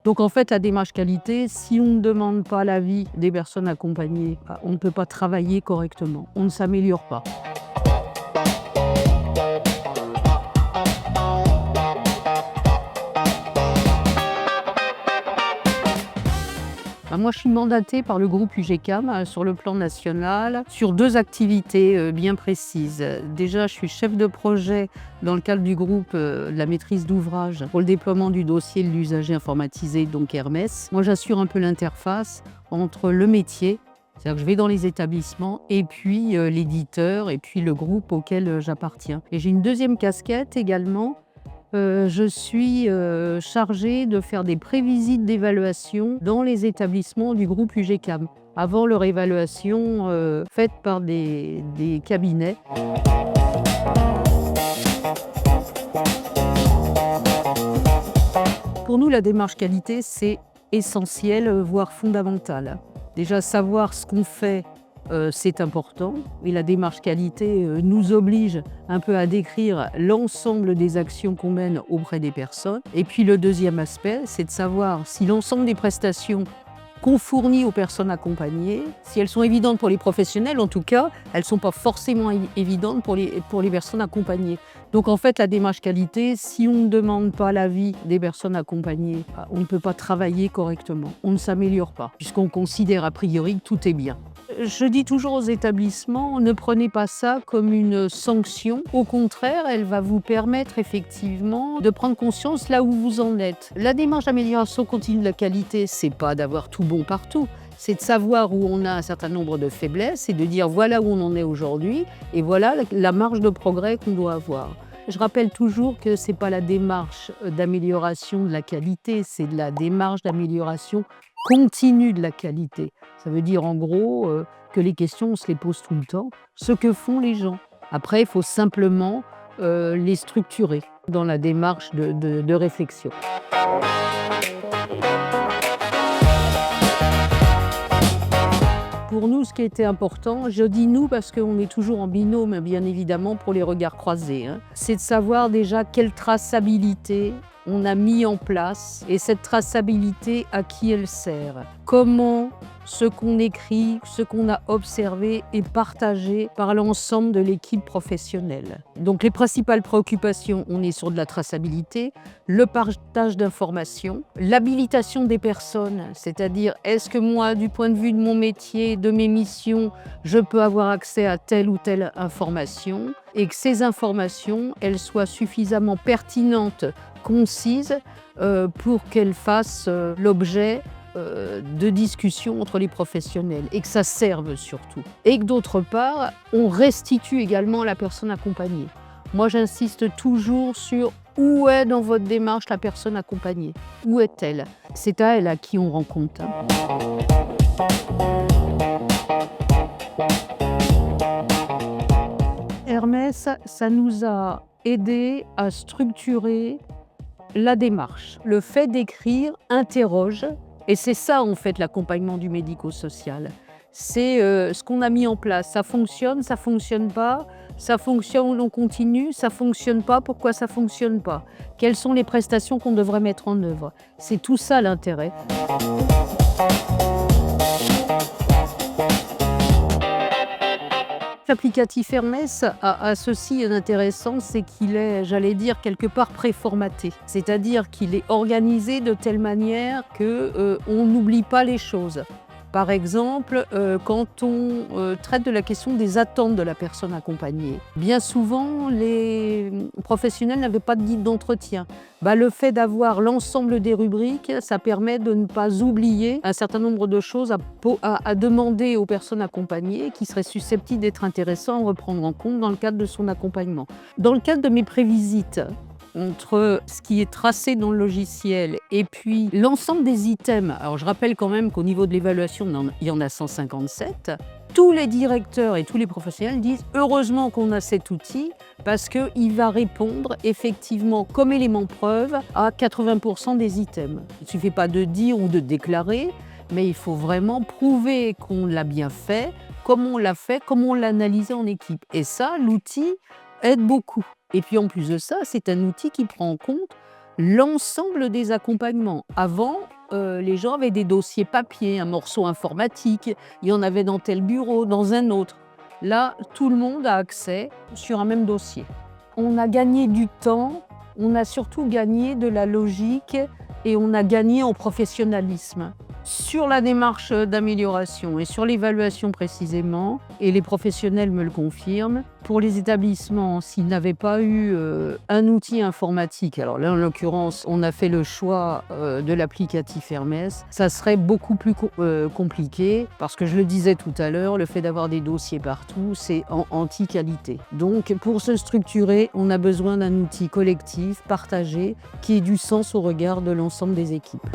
Donc en fait, la démarche qualité, si on ne demande pas l'avis des personnes accompagnées, on ne peut pas travailler correctement, on ne s'améliore pas. Moi, je suis mandatée par le groupe UGCAM sur le plan national sur 2 activités bien précises. Déjà, je suis chef de projet dans le cadre du groupe de la maîtrise d'ouvrage pour le déploiement du dossier de l'usager informatisé, donc Hermès. Moi, j'assure un peu l'interface entre le métier, c'est-à-dire que je vais dans les établissements, et puis l'éditeur, et puis le groupe auquel j'appartiens. Et j'ai une deuxième casquette également. Je suis chargée de faire des prévisites d'évaluation dans les établissements du groupe UGCAM, avant leur évaluation faite par des cabinets. Pour nous, la démarche qualité, c'est essentiel, voire fondamental. Déjà, savoir ce qu'on fait, c'est important, et la démarche qualité nous oblige un peu à décrire l'ensemble des actions qu'on mène auprès des personnes. Et puis le deuxième aspect, c'est de savoir si l'ensemble des prestations qu'on fournit aux personnes accompagnées, si elles sont évidentes pour les professionnels, en tout cas, elles ne sont pas forcément évidentes pour les personnes accompagnées. Donc en fait, la démarche qualité, si on ne demande pas l'avis des personnes accompagnées, on ne peut pas travailler correctement, on ne s'améliore pas, puisqu'on considère a priori que tout est bien. Je dis toujours aux établissements, ne prenez pas ça comme une sanction. Au contraire, elle va vous permettre effectivement de prendre conscience là où vous en êtes. La démarche d'amélioration continue de la qualité, c'est pas d'avoir tout bon partout. C'est de savoir où on a un certain nombre de faiblesses et de dire voilà où on en est aujourd'hui et voilà la marge de progrès qu'on doit avoir. Je rappelle toujours que ce n'est pas la démarche d'amélioration de la qualité, c'est de la démarche d'amélioration continue de la qualité. Ça veut dire en gros que les questions, on se les pose tout le temps, ce que font les gens. Après, il faut simplement les structurer dans la démarche de réflexion. Pour nous, ce qui était important, je dis nous parce qu'on est toujours en binôme, bien évidemment, pour les regards croisés, c'est de savoir déjà quelle traçabilité on a mis en place et cette traçabilité, à qui elle sert. Comment ce qu'on écrit, ce qu'on a observé est partagé par l'ensemble de l'équipe professionnelle. Donc les principales préoccupations, on est sur de la traçabilité, le partage d'informations, l'habilitation des personnes, c'est-à-dire est-ce que moi, du point de vue de mon métier, de mes missions, je peux avoir accès à telle ou telle information et que ces informations, elles soient suffisamment pertinentes, concises, pour qu'elles fassent l'objet de discussions entre les professionnels et que ça serve surtout. Et que d'autre part, on restitue également la personne accompagnée. Moi, j'insiste toujours sur où est dans votre démarche la personne accompagnée. Où est-elle? C'est à elle à qui on rend compte. Hermès, ça nous a aidé à structurer la démarche. Le fait d'écrire interroge. Et c'est ça, en fait, l'accompagnement du médico-social. C'est ce qu'on a mis en place. Ça fonctionne pas, ça fonctionne, on continue, ça fonctionne pas, pourquoi ça fonctionne pas? Quelles sont les prestations qu'on devrait mettre en œuvre? C'est tout ça l'intérêt. L'applicatif Hermès a ceci d'intéressant, c'est qu'il est, j'allais dire, quelque part préformaté. C'est-à-dire qu'il est organisé de telle manière qu'on n'oublie pas les choses. Par exemple, quand on traite de la question des attentes de la personne accompagnée, bien souvent, les professionnels n'avaient pas de guide d'entretien. Le fait d'avoir l'ensemble des rubriques, ça permet de ne pas oublier un certain nombre de choses à demander aux personnes accompagnées qui seraient susceptibles d'être intéressantes à reprendre en compte dans le cadre de son accompagnement. Dans le cadre de mes prévisites, entre ce qui est tracé dans le logiciel et puis l'ensemble des items. Alors je rappelle quand même qu'au niveau de l'évaluation, il y en a 157. Tous les directeurs et tous les professionnels disent heureusement qu'on a cet outil parce qu'il va répondre effectivement comme élément preuve à 80% des items. Il ne suffit pas de dire ou de déclarer, mais il faut vraiment prouver qu'on l'a bien fait, comment on l'a analysé en équipe. Et ça, l'outil aide beaucoup. Et puis en plus de ça, c'est un outil qui prend en compte l'ensemble des accompagnements. Avant, les gens avaient des dossiers papier, un morceau informatique, il y en avait dans tel bureau, dans un autre. Là, tout le monde a accès sur un même dossier. On a gagné du temps, on a surtout gagné de la logique et on a gagné en professionnalisme. Sur la démarche d'amélioration et sur l'évaluation précisément, et les professionnels me le confirment, pour les établissements, s'ils n'avaient pas eu un outil informatique, alors là en l'occurrence on a fait le choix de l'applicatif Hermès, ça serait beaucoup plus compliqué parce que je le disais tout à l'heure, le fait d'avoir des dossiers partout, c'est en anti-qualité. Donc pour se structurer, on a besoin d'un outil collectif, partagé, qui ait du sens au regard de l'ensemble des équipes.